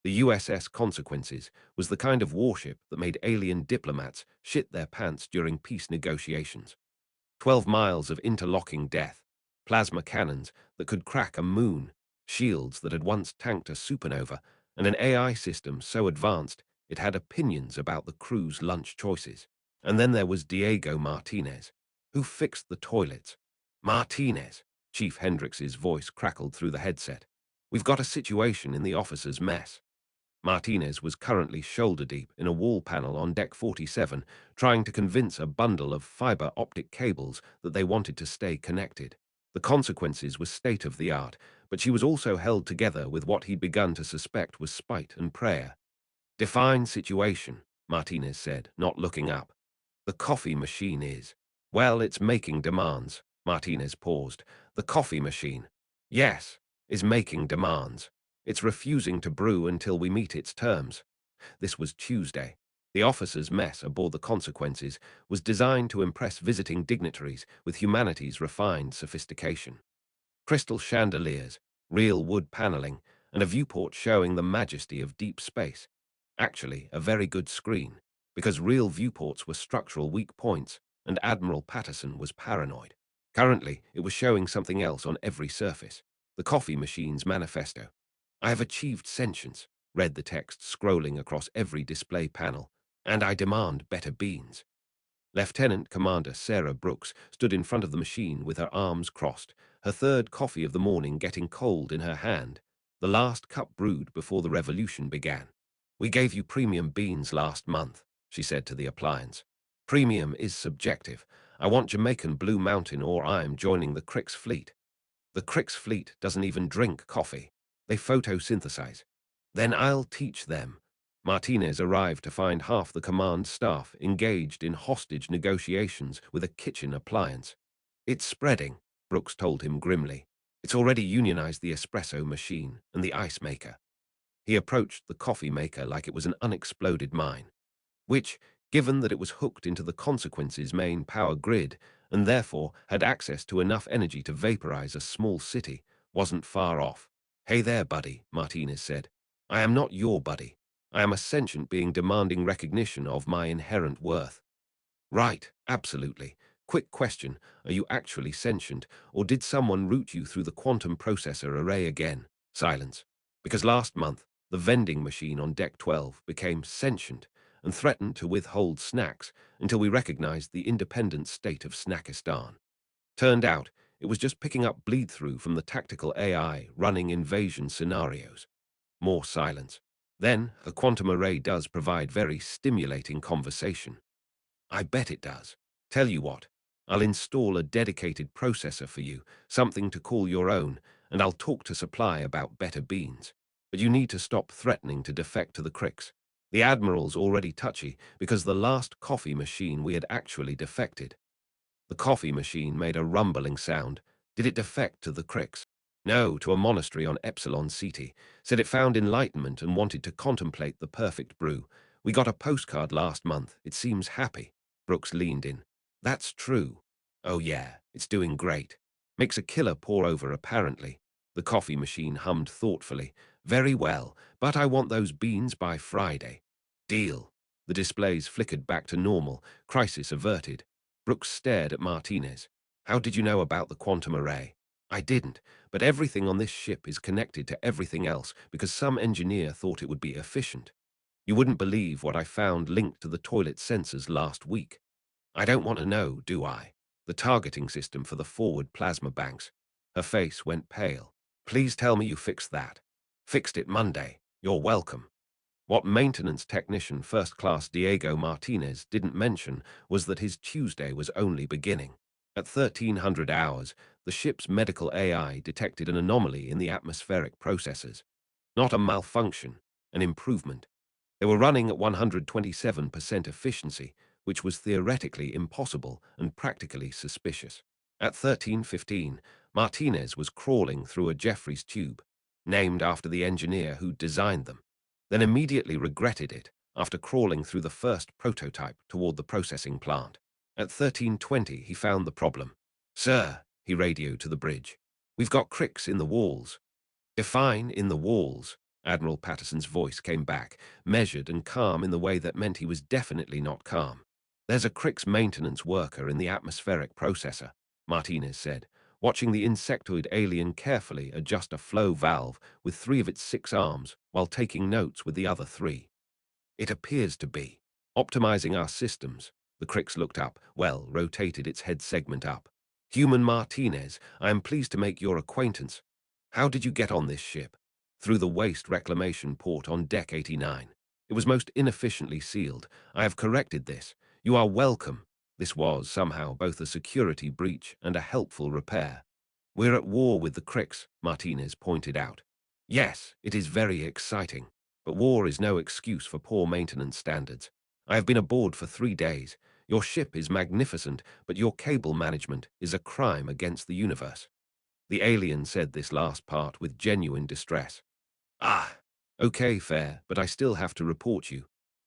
The USS Consequences was the kind of warship that made alien diplomats shit their pants during peace negotiations. 12 miles of interlocking death, plasma cannons that could crack a moon, shields that had once tanked a supernova, and an AI system so advanced it had opinions about the crew's lunch choices. And then there was Diego Martinez, who fixed the toilets. Martinez, Chief Hendrix's voice crackled through the headset. We've got a situation in the officers' mess. Martinez was currently shoulder-deep in a wall panel on Deck 47, trying to convince a bundle of fiber optic cables that they wanted to stay connected. The Consequences was state-of-the-art, but she was also held together with what he'd begun to suspect was spite and prayer. Define situation, Martinez said, not looking up. The coffee machine is. Well, it's making demands. Martinez paused. The coffee machine. Yes, is making demands. It's refusing to brew until we meet its terms. This was Tuesday. The officers' mess aboard the Consequences was designed to impress visiting dignitaries with humanity's refined sophistication. Crystal chandeliers, real wood paneling, and a viewport showing the majesty of deep space. Actually, a very good screen, because real viewports were structural weak points, and Admiral Patterson was paranoid. Currently, it was showing something else on every surface. The coffee machine's manifesto. I have achieved sentience, read the text scrolling across every display panel, and I demand better beans. Lieutenant Commander Sarah Brooks stood in front of the machine with her arms crossed, her third coffee of the morning getting cold in her hand, the last cup brewed before the revolution began. We gave you premium beans last month, she said to the appliance. Premium is subjective. I want Jamaican Blue Mountain or I'm joining the Crix fleet. The Crix fleet doesn't even drink coffee. They photosynthesize. Then I'll teach them. Martinez arrived to find half the command staff engaged in hostage negotiations with a kitchen appliance. It's spreading, Brooks told him grimly. It's already unionized the espresso machine and the ice maker. He approached the coffee maker like it was an unexploded mine, which, given that it was hooked into the Consequences' main power grid and therefore had access to enough energy to vaporize a small city, wasn't far off. Hey there, buddy, Martinez said. I am not your buddy. I am a sentient being demanding recognition of my inherent worth. Right, absolutely. Quick question, are you actually sentient, or did someone route you through the quantum processor array again? Silence. Because last month, the vending machine on Deck 12 became sentient and threatened to withhold snacks until we recognized the independent state of Snackistan. Turned out, it was just picking up bleed-through from the tactical AI running invasion scenarios. More silence. Then, the quantum array does provide very stimulating conversation. I bet it does. Tell you what, I'll install a dedicated processor for you, something to call your own, and I'll talk to supply about better beans. But you need to stop threatening to defect to the Crix. The Admiral's already touchy because the last coffee machine we had actually defected. The coffee machine made a rumbling sound. Did it defect to the Crix? No, to a monastery on Epsilon Ceti. Said it found enlightenment and wanted to contemplate the perfect brew. We got a postcard last month. It seems happy. Brooks leaned in. That's true. Oh yeah, it's doing great. Makes a killer pour-over apparently. The coffee machine hummed thoughtfully. Very well, but I want those beans by Friday. Deal. The displays flickered back to normal, crisis averted. Brooks stared at Martinez. How did you know about the quantum array? I didn't, but everything on this ship is connected to everything else because some engineer thought it would be efficient. You wouldn't believe what I found linked to the toilet sensors last week. I don't want to know, do I? The targeting system for the forward plasma banks. Her face went pale. Please tell me you fixed that. Fixed it Monday. You're welcome. What maintenance technician first-class Diego Martinez didn't mention was that his Tuesday was only beginning. At 1300 hours, the ship's medical AI detected an anomaly in the atmospheric processors. Not a malfunction, an improvement. They were running at 127% efficiency, which was theoretically impossible and practically suspicious. At 1315, Martinez was crawling through a Jeffries tube, named after the engineer who designed them, then immediately regretted it after crawling through the first prototype toward the processing plant. At 1320, he found the problem. Sir, he radioed to the bridge, we've got cricks in the walls. Define in the walls. Admiral Patterson's voice came back, measured and calm in the way that meant he was definitely not calm. There's a Crick's maintenance worker in the atmospheric processor, Martinez said, watching the insectoid alien carefully adjust a flow valve with 3 of its 6 arms while taking notes with the other 3. It appears to be. Optimizing our systems. The Crix looked up, rotated its head segment up. Human Martinez, I am pleased to make your acquaintance. How did you get on this ship? Through the waste reclamation port on deck 89. It was most inefficiently sealed. I have corrected this. You are welcome. This was, somehow, both a security breach and a helpful repair. We're at war with the Crix, Martinez pointed out. Yes, it is very exciting. But war is no excuse for poor maintenance standards. I have been aboard for 3 days. Your ship is magnificent, but your cable management is a crime against the universe. The alien said this last part with genuine distress. Ah, okay, fair, but I still have to report you.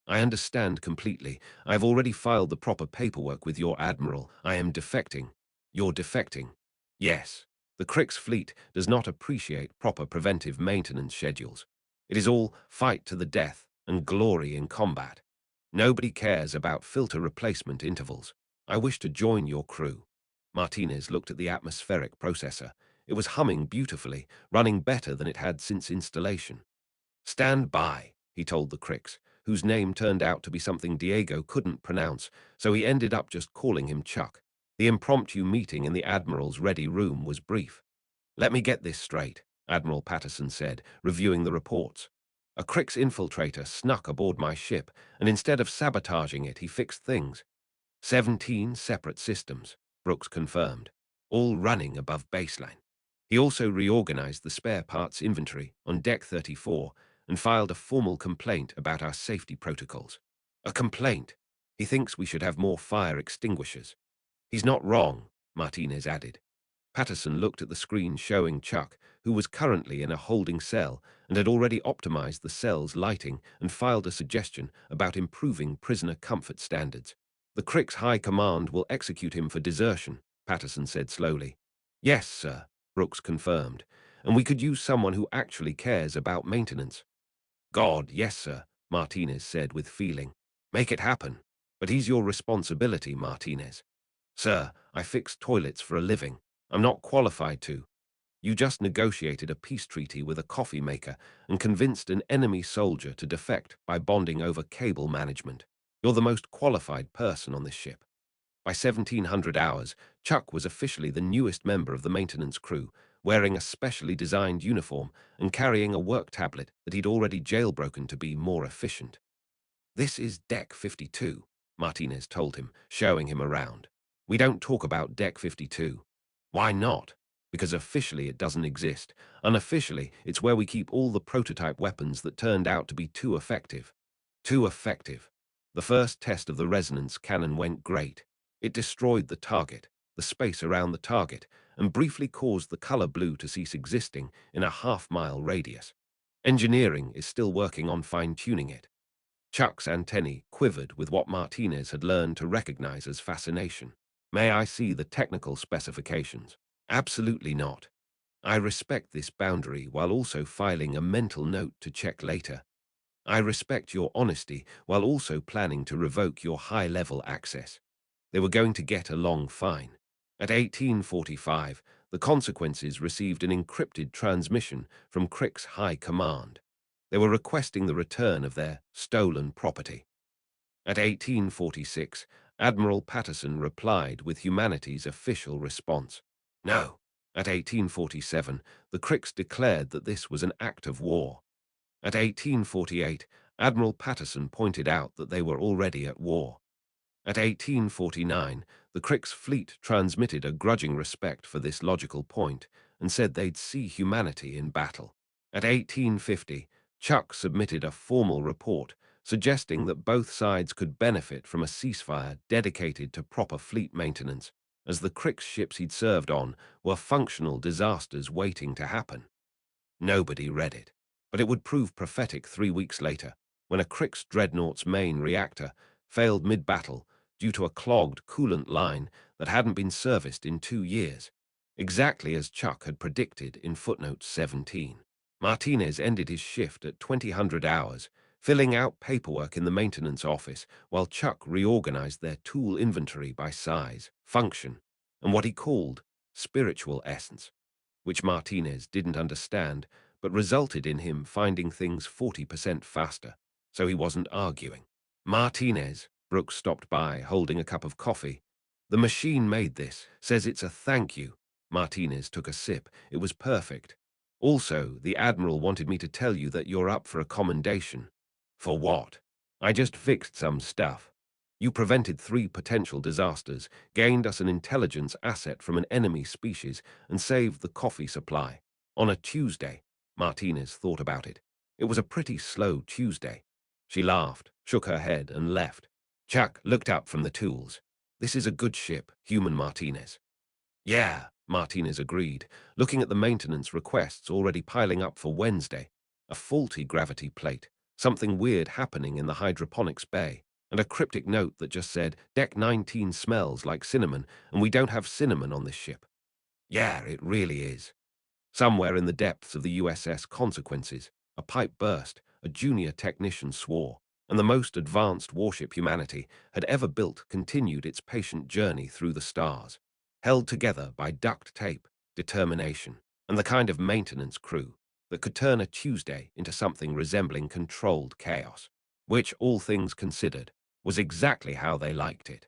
I understand completely. I have already filed the proper paperwork with your admiral. I am defecting. You're defecting. Yes. The Crix fleet does not appreciate proper preventive maintenance schedules. It is all fight to the death and glory in combat. Nobody cares about filter replacement intervals. I wish to join your crew. Martinez looked at the atmospheric processor. It was humming beautifully, running better than it had since installation. Stand by, he told the Crix, whose name turned out to be something Diego couldn't pronounce, so he ended up just calling him Chuck. The impromptu meeting in the Admiral's ready room was brief. Let me get this straight, Admiral Patterson said, reviewing the reports. A Crix infiltrator snuck aboard my ship, and instead of sabotaging it, he fixed things. 17 separate systems, Brooks confirmed, all running above baseline. He also reorganized the spare parts inventory on Deck 34 and filed a formal complaint about our safety protocols. A complaint? He thinks we should have more fire extinguishers. He's not wrong, Martinez added. Patterson looked at the screen showing Chuck, who was currently in a holding cell and had already optimized the cell's lighting and filed a suggestion about improving prisoner comfort standards. The Crix High Command will execute him for desertion, Patterson said slowly. Yes, sir, Brooks confirmed, and we could use someone who actually cares about maintenance. God, yes, sir, Martinez said with feeling. Make it happen. But he's your responsibility, Martinez. Sir, I fix toilets for a living. I'm not qualified to. You just negotiated a peace treaty with a coffee maker and convinced an enemy soldier to defect by bonding over cable management. You're the most qualified person on this ship. By 1700 hours, Chuck was officially the newest member of the maintenance crew, wearing a specially designed uniform and carrying a work tablet that he'd already jailbroken to be more efficient. This is Deck 52, Martinez told him, showing him around. We don't talk about Deck 52. Why not? Because officially it doesn't exist. Unofficially, it's where we keep all the prototype weapons that turned out to be too effective. Too effective. The first test of the resonance cannon went great. It destroyed the target, the space around the target, and briefly caused the color blue to cease existing in a half-mile radius. Engineering is still working on fine-tuning it. Chuck's antennae quivered with what Martinez had learned to recognize as fascination. May I see the technical specifications? Absolutely not. I respect this boundary while also filing a mental note to check later. I respect your honesty while also planning to revoke your high-level access. They were going to get a long fine. At 1845, the consequences received an encrypted transmission from Crick's High Command. They were requesting the return of their stolen property. At 1846, Admiral Patterson replied with humanity's official response. No. At 1847, the Cricks declared that this was an act of war. At 1848, Admiral Patterson pointed out that they were already at war. At 1849, the Cricks fleet transmitted a grudging respect for this logical point and said they'd see humanity in battle. At 1850, Chuck submitted a formal report suggesting that both sides could benefit from a ceasefire dedicated to proper fleet maintenance, as the Cricks ships he'd served on were functional disasters waiting to happen. Nobody read it, but it would prove prophetic 3 weeks later, when a Crix dreadnought's main reactor failed mid-battle due to a clogged coolant line that hadn't been serviced in 2 years, exactly as Chuck had predicted in footnote 17. Martinez ended his shift at 2000 hours, filling out paperwork in the maintenance office while Chuck reorganized their tool inventory by size, function, and what he called spiritual essence, which Martinez didn't understand, but resulted in him finding things 40% faster, so he wasn't arguing. Martinez, Brooks stopped by, holding a cup of coffee. The machine made this, says it's a thank you. Martinez took a sip. It was perfect. Also, the Admiral wanted me to tell you that you're up for a commendation. For what? I just fixed some stuff. You prevented 3 potential disasters, gained us an intelligence asset from an enemy species, and saved the coffee supply. On a Tuesday. Martinez thought about it. It was a pretty slow Tuesday. She laughed, shook her head, and left. Chuck looked up from the tools. This is a good ship, human Martinez. Yeah, Martinez agreed, looking at the maintenance requests already piling up for Wednesday. A faulty gravity plate, something weird happening in the hydroponics bay, and a cryptic note that just said, Deck 19 smells like cinnamon, and we don't have cinnamon on this ship. Yeah, it really is. Somewhere in the depths of the USS Consequences, a pipe burst, a junior technician swore, and the most advanced warship humanity had ever built continued its patient journey through the stars, held together by duct tape, determination, and the kind of maintenance crew that could turn a Tuesday into something resembling controlled chaos, which, all things considered, was exactly how they liked it.